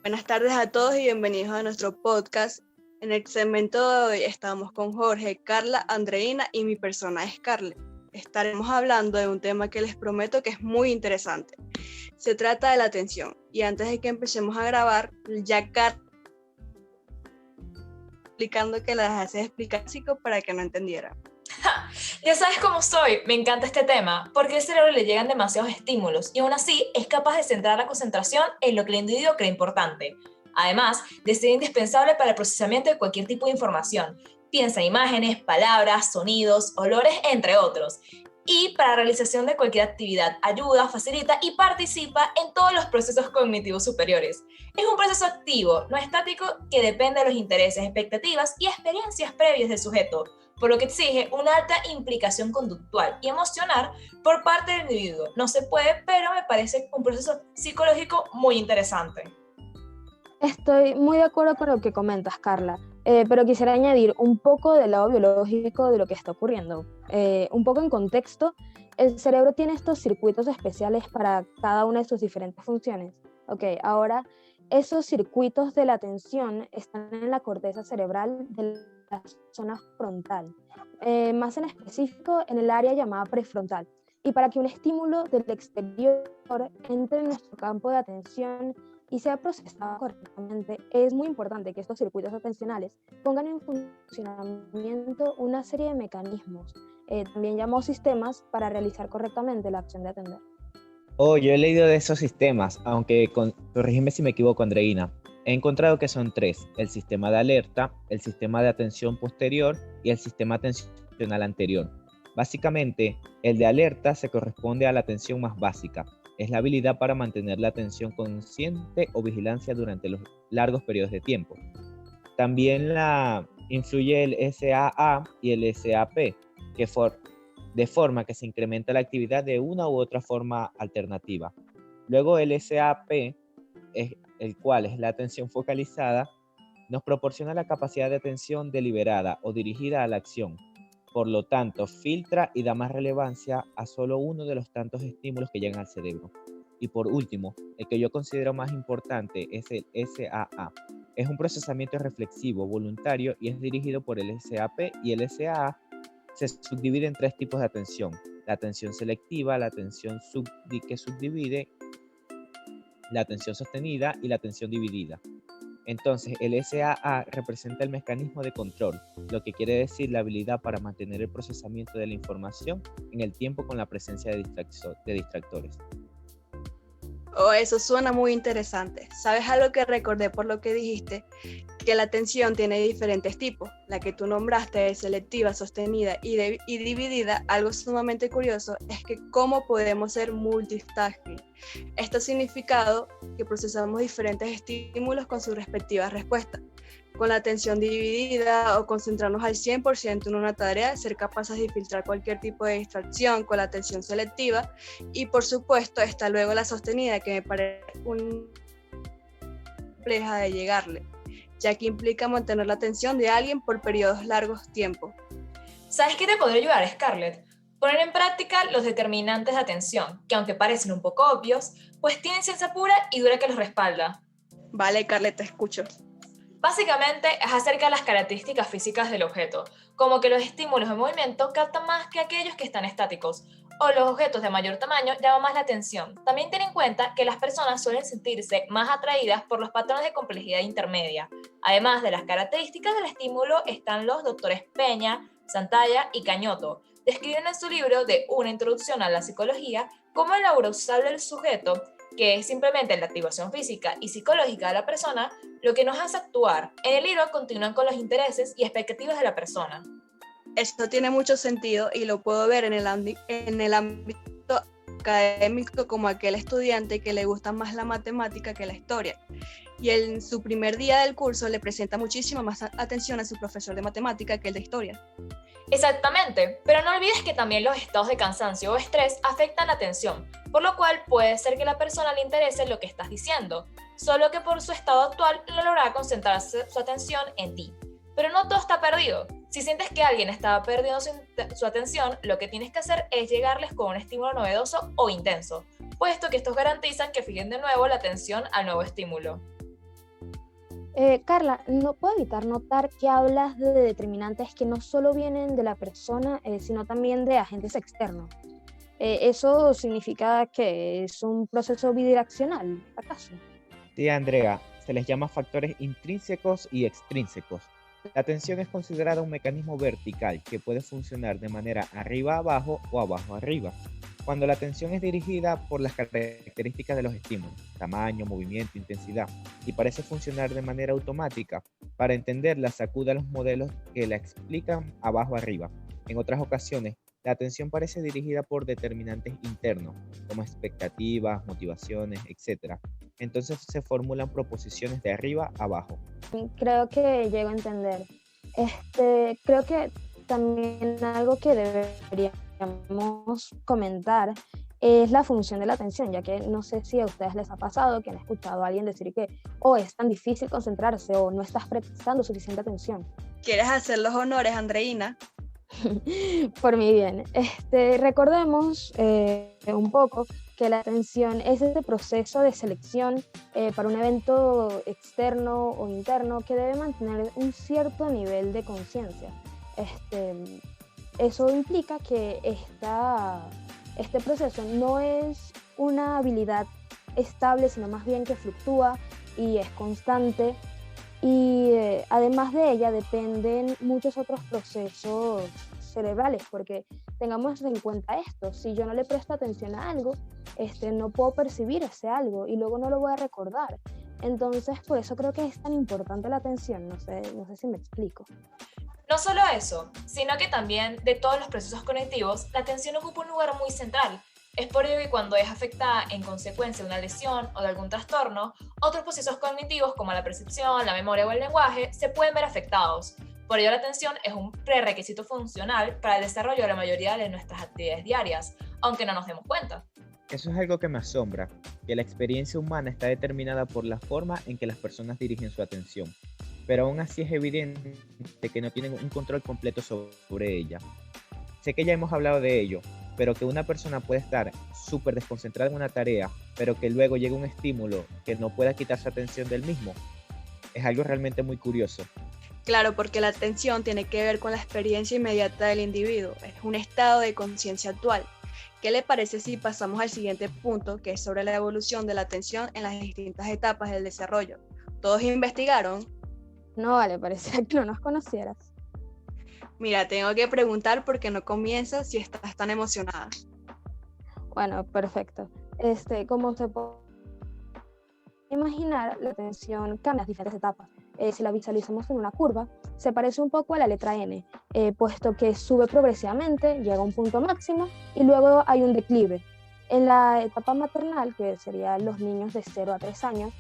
Buenas tardes a todos y bienvenidos a nuestro podcast. En el segmento de hoy estamos con Jorge, Carla, Andreina y mi persona Scarlett. Estaremos hablando de un tema que les prometo que es muy interesante. Se trata de la atención. Y antes de que empecemos a grabar, ya Carla explicando que las hace explicar básico para que no entendieran. Ya sabes cómo soy, me encanta este tema, porque al cerebro le llegan demasiados estímulos y aún así es capaz de centrar la concentración en lo que el individuo cree importante. Además de ser indispensable para el procesamiento de cualquier tipo de información. Piensa en imágenes, palabras, sonidos, olores, entre otros. Y para la realización de cualquier actividad, ayuda, facilita y participa en todos los procesos cognitivos superiores. Es un proceso activo, no estático, que depende de los intereses, expectativas y experiencias previas del sujeto, por lo que exige una alta implicación conductual y emocional por parte del individuo. No se puede, pero me parece un proceso psicológico muy interesante. Estoy muy de acuerdo con lo que comentas, Carla, pero quisiera añadir un poco del lado biológico de lo que está ocurriendo. Un poco en contexto, el cerebro tiene estos circuitos especiales para cada una de sus diferentes funciones. Ahora, esos circuitos de la atención están en la corteza cerebral de la zona frontal, más en específico en el área llamada prefrontal. Y para que un estímulo del exterior entre en nuestro campo de atención y sea procesado correctamente, es muy importante que estos circuitos atencionales pongan en funcionamiento una serie de mecanismos, también llamados sistemas, para realizar correctamente la acción de atender. Yo he leído de esos sistemas, aunque corrígeme si me equivoco, Andreina. He encontrado que son 3: el sistema de alerta, el sistema de atención posterior y el sistema atencional anterior. Básicamente, el de alerta se corresponde a la atención más básica. Es la habilidad para mantener la atención consciente o vigilancia durante los largos periodos de tiempo. También influye el SAA y el SAP, de forma que se incrementa la actividad de una u otra forma alternativa. Luego el SAP, el cual es la atención focalizada, nos proporciona la capacidad de atención deliberada o dirigida a la acción. Por lo tanto, filtra y da más relevancia a solo uno de los tantos estímulos que llegan al cerebro. Y por último, el que yo considero más importante es el SAA. Es un procesamiento reflexivo, voluntario y es dirigido por el SAP, y el SAA se subdivide en 3 tipos de atención: la atención selectiva, la atención que subdivide, la atención sostenida y la atención dividida. Entonces, el SAA representa el mecanismo de control, lo que quiere decir la habilidad para mantener el procesamiento de la información en el tiempo con la presencia de distractores. Eso suena muy interesante. ¿Sabes algo que recordé por lo que dijiste? Que la atención tiene diferentes tipos. La que tú nombraste es selectiva, sostenida y dividida. Algo sumamente curioso es que cómo podemos ser multitasking. Esto ha significado que procesamos diferentes estímulos con sus respectivas respuestas. Con la atención dividida, o concentrarnos al 100% en una tarea, ser capaces de filtrar cualquier tipo de distracción con la atención selectiva. Y por supuesto está luego la sostenida, que me parece compleja de llegarle, ya que implica mantener la atención de alguien por periodos largos tiempos. ¿Sabes qué te podría ayudar, Scarlett? Poner en práctica los determinantes de atención, que aunque parecen un poco obvios, pues tienen ciencia pura y dura que los respalda. Vale, Carlet, te escucho. Básicamente es acerca de las características físicas del objeto, como que los estímulos de movimiento captan más que aquellos que están estáticos, o los objetos de mayor tamaño llaman más la atención. También ten en cuenta que las personas suelen sentirse más atraídas por los patrones de complejidad intermedia. Además de las características del estímulo, están los doctores Peña, Santalla y Cañoto. Describen en su libro de Una introducción a la psicología cómo el arousal del sujeto, que es simplemente la activación física y psicológica de la persona, lo que nos hace actuar. En el libro continúan con los intereses y expectativas de la persona. Esto tiene mucho sentido y lo puedo ver en el ámbito académico, como aquel estudiante que le gusta más la matemática que la historia. Y en su primer día del curso le presenta muchísimo más atención a su profesor de matemática que el de historia. Exactamente, pero no olvides que también los estados de cansancio o estrés afectan la atención, por lo cual puede ser que a la persona le interese lo que estás diciendo, solo que por su estado actual no logrará concentrar su atención en ti. Pero no todo está perdido. Si sientes que alguien está perdiendo su atención, lo que tienes que hacer es llegarles con un estímulo novedoso o intenso, puesto que estos garantizan que fijen de nuevo la atención al nuevo estímulo. Carla, no puedo evitar notar que hablas de determinantes que no solo vienen de la persona, sino también de agentes externos. ¿Eso significa que es un proceso bidireccional, acaso? Sí, Andrea, se les llama factores intrínsecos y extrínsecos. La atención es considerada un mecanismo vertical que puede funcionar de manera arriba-abajo o abajo-arriba. Cuando la atención es dirigida por las características de los estímulos, tamaño, movimiento, intensidad, y parece funcionar de manera automática, para entenderla sacude a los modelos que la explican abajo-arriba. En otras ocasiones, la atención parece dirigida por determinantes internos, como expectativas, motivaciones, etc. Entonces se formulan proposiciones de arriba a abajo. Creo que llego a entender. Creo que también algo que deberíamos comentar es la función de la atención, ya que no sé si a ustedes les ha pasado que han escuchado a alguien decir que es tan difícil concentrarse o no estás prestando suficiente atención. ¿Quieres hacer los honores, Andreina? Por mi bien. Recordemos un poco que la atención es este proceso de selección para un evento externo o interno que debe mantener un cierto nivel de conciencia. Eso implica que este proceso no es una habilidad estable, sino más bien que fluctúa y es constante. Y además de ella dependen muchos otros procesos cerebrales, porque tengamos en cuenta esto: si yo no le presto atención a algo, no puedo percibir ese algo y luego no lo voy a recordar. Entonces, por eso creo que es tan importante la atención, no sé si me explico. No solo eso, sino que también de todos los procesos cognitivos, la atención ocupa un lugar muy central. Es por ello que cuando es afectada en consecuencia de una lesión o de algún trastorno, otros procesos cognitivos como la percepción, la memoria o el lenguaje se pueden ver afectados. Por ello la atención es un prerequisito funcional para el desarrollo de la mayoría de nuestras actividades diarias, aunque no nos demos cuenta. Eso es algo que me asombra, que la experiencia humana está determinada por la forma en que las personas dirigen su atención, pero aún así es evidente que no tienen un control completo sobre ella. Sé que ya hemos hablado de ello, pero que una persona puede estar súper desconcentrada en una tarea, pero que luego llegue un estímulo que no pueda quitar su atención del mismo, es algo realmente muy curioso. Claro, porque la atención tiene que ver con la experiencia inmediata del individuo, es un estado de conciencia actual. ¿Qué le parece si pasamos al siguiente punto, que es sobre la evolución de la atención en las distintas etapas del desarrollo? ¿Todos investigaron? No, vale, parecía que no nos conocieras. Mira, tengo que preguntar porque no comienzas si estás tan emocionada. Bueno, perfecto. Como se puede imaginar, la atención cambia en las diferentes etapas. Si la visualizamos en una curva, se parece un poco a la letra N, puesto que sube progresivamente, llega a un punto máximo y luego hay un declive. En la etapa maternal, que serían los niños de 0 a 3 años,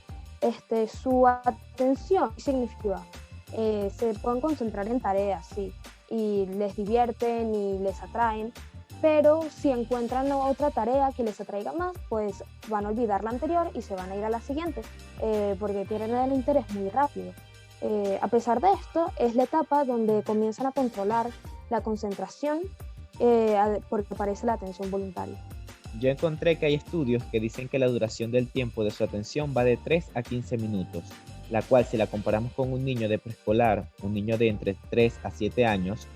su atención es significativa. Se pueden concentrar en tareas, sí, y les divierten y les atraen, pero si encuentran otra tarea que les atraiga más, pues van a olvidar la anterior y se van a ir a la siguiente, porque tienen el interés muy rápido. A pesar de esto, es la etapa donde comienzan a controlar la concentración, porque aparece la atención voluntaria. Yo encontré que hay estudios que dicen que la duración del tiempo de su atención va de 3 a 15 minutos, la cual, si la comparamos con un niño de preescolar, un niño de entre 3 a 7 años,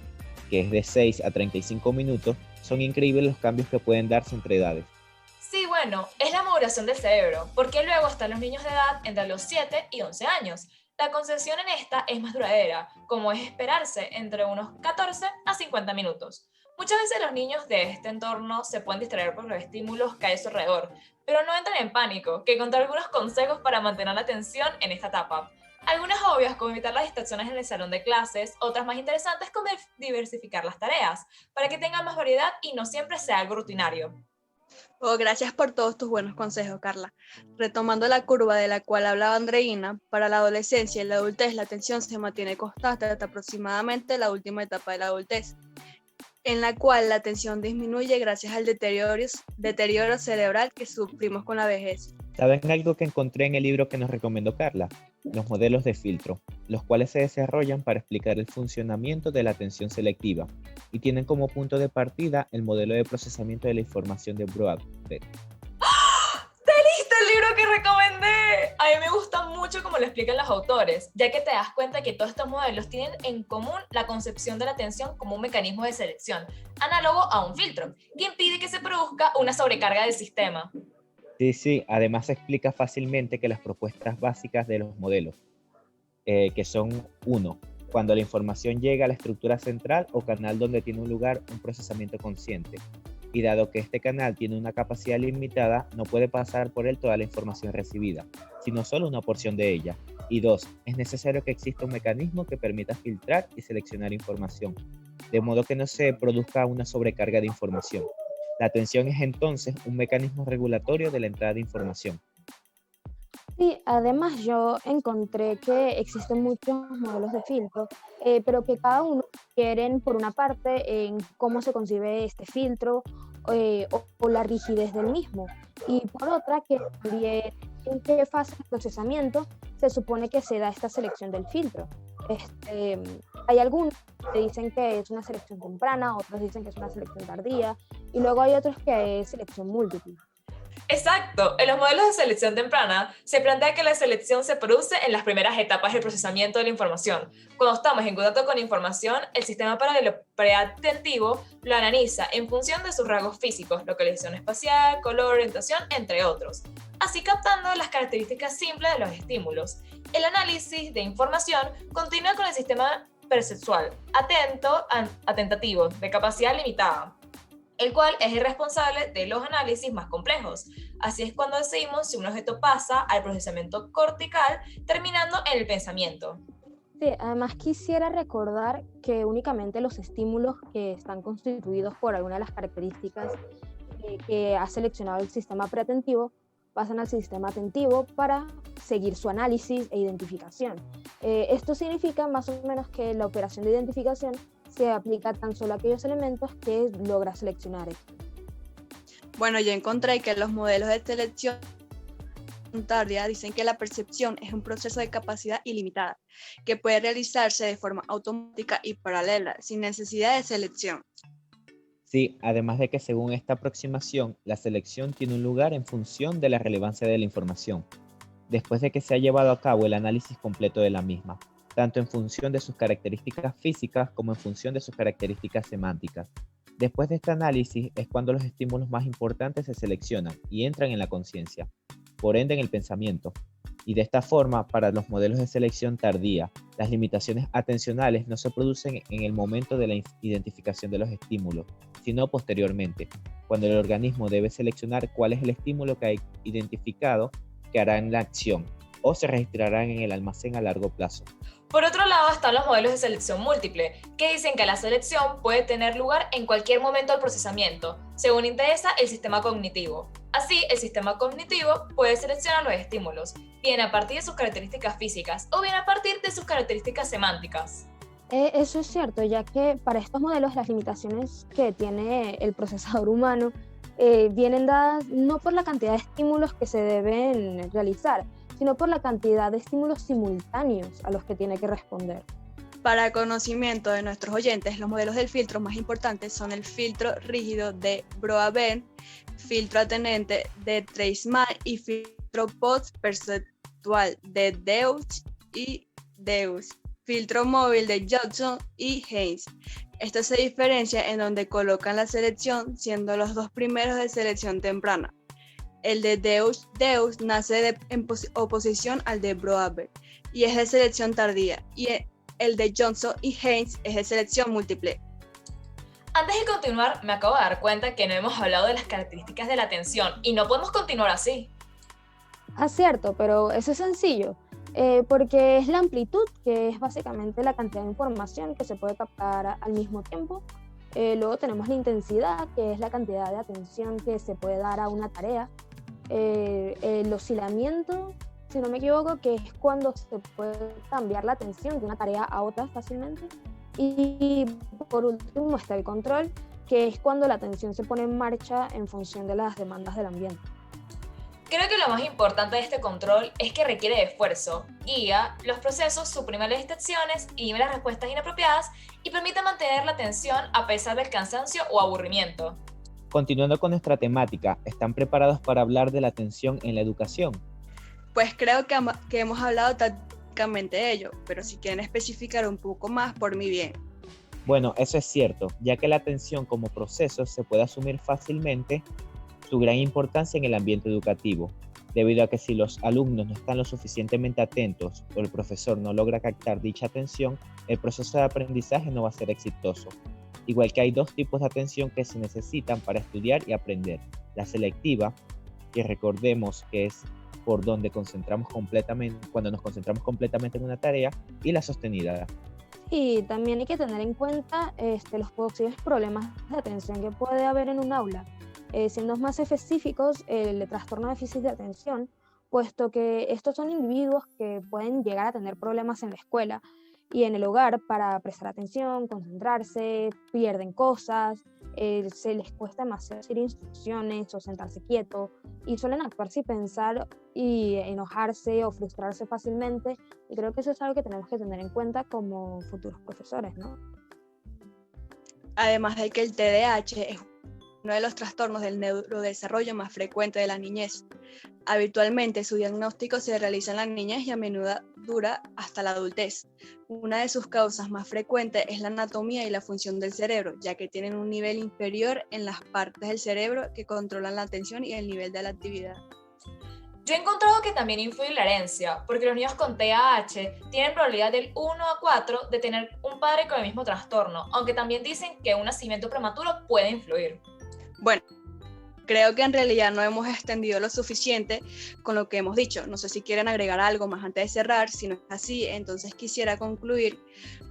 que es de 6 a 35 minutos, son increíbles los cambios que pueden darse entre edades. Sí, bueno, es la maduración del cerebro, porque luego están los niños de edad entre los 7 y 11 años. La concentración en esta es más duradera, como es esperarse, entre unos 14 a 50 minutos. Muchas veces los niños de este entorno se pueden distraer por los estímulos que hay a su alrededor, pero no entren en pánico, que encontré algunos consejos para mantener la atención en esta etapa. Algunas obvias, como evitar las distracciones en el salón de clases, otras más interesantes, como diversificar las tareas, para que tengan más variedad y no siempre sea algo rutinario. Gracias por todos tus buenos consejos, Carla. Retomando la curva de la cual hablaba Andreina, para la adolescencia y la adultez la atención se mantiene constante hasta aproximadamente la última etapa de la adultez, en la cual la atención disminuye gracias al deterioro cerebral que sufrimos con la vejez. ¿Saben algo que encontré en el libro que nos recomendó Carla? Los modelos de filtro, los cuales se desarrollan para explicar el funcionamiento de la atención selectiva y tienen como punto de partida el modelo de procesamiento de la información de Broadbent. ¡Te leíste el libro que recomendé! A mí me gusta mucho como lo explican los autores, ya que te das cuenta que todos estos modelos tienen en común la concepción de la atención como un mecanismo de selección, análogo a un filtro, que impide que se produzca una sobrecarga del sistema. Sí, además se explica fácilmente que las propuestas básicas de los modelos, que son uno, cuando la información llega a la estructura central o canal donde tiene un lugar un procesamiento consciente, y dado que este canal tiene una capacidad limitada, no puede pasar por él toda la información recibida, sino solo una porción de ella. Y dos, es necesario que exista un mecanismo que permita filtrar y seleccionar información, de modo que no se produzca una sobrecarga de información. La atención es entonces un mecanismo regulatorio de la entrada de información. Sí, además yo encontré que existen muchos modelos de filtro, pero que cada uno quieren, por una parte, en cómo se concibe este filtro o la rigidez del mismo, y por otra, que también en qué fase de procesamiento se supone que se da esta selección del filtro. Hay algunos que dicen que es una selección temprana, otros dicen que es una selección tardía, y luego hay otros que es selección múltiple. Exacto, en los modelos de selección temprana se plantea que la selección se produce en las primeras etapas del procesamiento de la información. Cuando estamos en contacto con información, el sistema paralelo preatentivo lo analiza en función de sus rasgos físicos, localización espacial, color, orientación, entre otros, así captando las características simples de los estímulos. El análisis de información continúa con el sistema perceptual, atentativo, de capacidad limitada, el cual es el responsable de los análisis más complejos. Así es cuando decidimos si un objeto pasa al procesamiento cortical, terminando en el pensamiento. Sí, además quisiera recordar que únicamente los estímulos que están constituidos por alguna de las características que ha seleccionado el sistema preatentivo pasan al sistema atentivo para seguir su análisis e identificación. Esto significa más o menos que la operación de identificación se aplica tan solo a aquellos elementos que logra seleccionar esto. Bueno, yo encontré que los modelos de selección tardía dicen que la percepción es un proceso de capacidad ilimitada, que puede realizarse de forma automática y paralela, sin necesidad de selección. Sí, además de que según esta aproximación, la selección tiene un lugar en función de la relevancia de la información, después de que se ha llevado a cabo el análisis completo de la misma, tanto en función de sus características físicas como en función de sus características semánticas. Después de este análisis es cuando los estímulos más importantes se seleccionan y entran en la conciencia, por ende en el pensamiento. Y de esta forma, para los modelos de selección tardía, las limitaciones atencionales no se producen en el momento de la identificación de los estímulos, sino posteriormente, cuando el organismo debe seleccionar cuál es el estímulo que ha identificado que hará en la acción o se registrarán en el almacén a largo plazo. Por otro lado están los modelos de selección múltiple, que dicen que la selección puede tener lugar en cualquier momento del procesamiento, según interesa el sistema cognitivo. Así, el sistema cognitivo puede seleccionar los estímulos, bien a partir de sus características físicas o bien a partir de sus características semánticas. Eso es cierto, ya que para estos modelos las limitaciones que tiene el procesador humano vienen dadas no por la cantidad de estímulos que se deben realizar, sino por la cantidad de estímulos simultáneos a los que tiene que responder. Para conocimiento de nuestros oyentes, los modelos del filtro más importantes son el filtro rígido de Brouwer, filtro atenente de Treisman y filtro post-perceptual de Deutsch y Deutsch, filtro móvil de Johnson y Haynes. Esto se diferencia en donde colocan la selección, siendo los dos primeros de selección temprana. El de Deutsch nace en oposición al de Brouwer y es de selección tardía, y el de Johnson y Haynes es de selección múltiple. Antes de continuar, me acabo de dar cuenta que no hemos hablado de las características de la atención y no podemos continuar así. Cierto, pero eso es sencillo, porque es la amplitud, que es básicamente la cantidad de información que se puede captar al mismo tiempo. Luego tenemos la intensidad, que es la cantidad de atención que se puede dar a una tarea. El oscilamiento, si no me equivoco, que es cuando se puede cambiar la atención de una tarea a otra fácilmente. Y por último está el control, que es cuando la atención se pone en marcha en función de las demandas del ambiente. Creo que lo más importante de este control es que requiere de esfuerzo, guía los procesos, suprime las distracciones, inhibe las respuestas inapropiadas y permite mantener la atención a pesar del cansancio o aburrimiento. Continuando con nuestra temática, ¿están preparados para hablar de la atención en la educación? Pues creo que hemos hablado tácticamente de ello, pero si quieren especificar un poco más, por mi bien. Bueno, eso es cierto, ya que la atención como proceso se puede asumir fácilmente su gran importancia en el ambiente educativo, debido a que si los alumnos no están lo suficientemente atentos o el profesor no logra captar dicha atención, el proceso de aprendizaje no va a ser exitoso. Igual que hay dos tipos de atención que se necesitan para estudiar y aprender. La selectiva, que recordemos que es por donde concentramos completamente, cuando nos concentramos completamente en una tarea, y la sostenida. Y también hay que tener en cuenta los posibles problemas de atención que puede haber en un aula. Siendo más específicos, el trastorno de déficit de atención, puesto que estos son individuos que pueden llegar a tener problemas en la escuela y en el hogar para prestar atención, concentrarse, pierden cosas, se les cuesta demasiado seguir instrucciones o sentarse quieto y suelen actuar sin pensar y enojarse o frustrarse fácilmente, y creo que eso es algo que tenemos que tener en cuenta como futuros profesores, ¿no? Además de que el TDAH es uno de los trastornos del neurodesarrollo más frecuente de la niñez. Habitualmente su diagnóstico se realiza en la niñez y a menudo dura hasta la adultez. Una de sus causas más frecuentes es la anatomía y la función del cerebro, ya que tienen un nivel inferior en las partes del cerebro que controlan la atención y el nivel de la actividad. Yo he encontrado que también influye la herencia, porque los niños con TDAH tienen probabilidad del 1 a 4 de tener un padre con el mismo trastorno, aunque también dicen que un nacimiento prematuro puede influir. Bueno, creo que en realidad no hemos extendido lo suficiente con lo que hemos dicho. No sé si quieren agregar algo más antes de cerrar. Si no es así, entonces quisiera concluir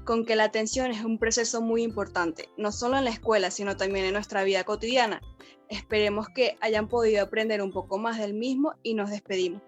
con que la atención es un proceso muy importante, no solo en la escuela, sino también en nuestra vida cotidiana. Esperemos que hayan podido aprender un poco más del mismo y nos despedimos.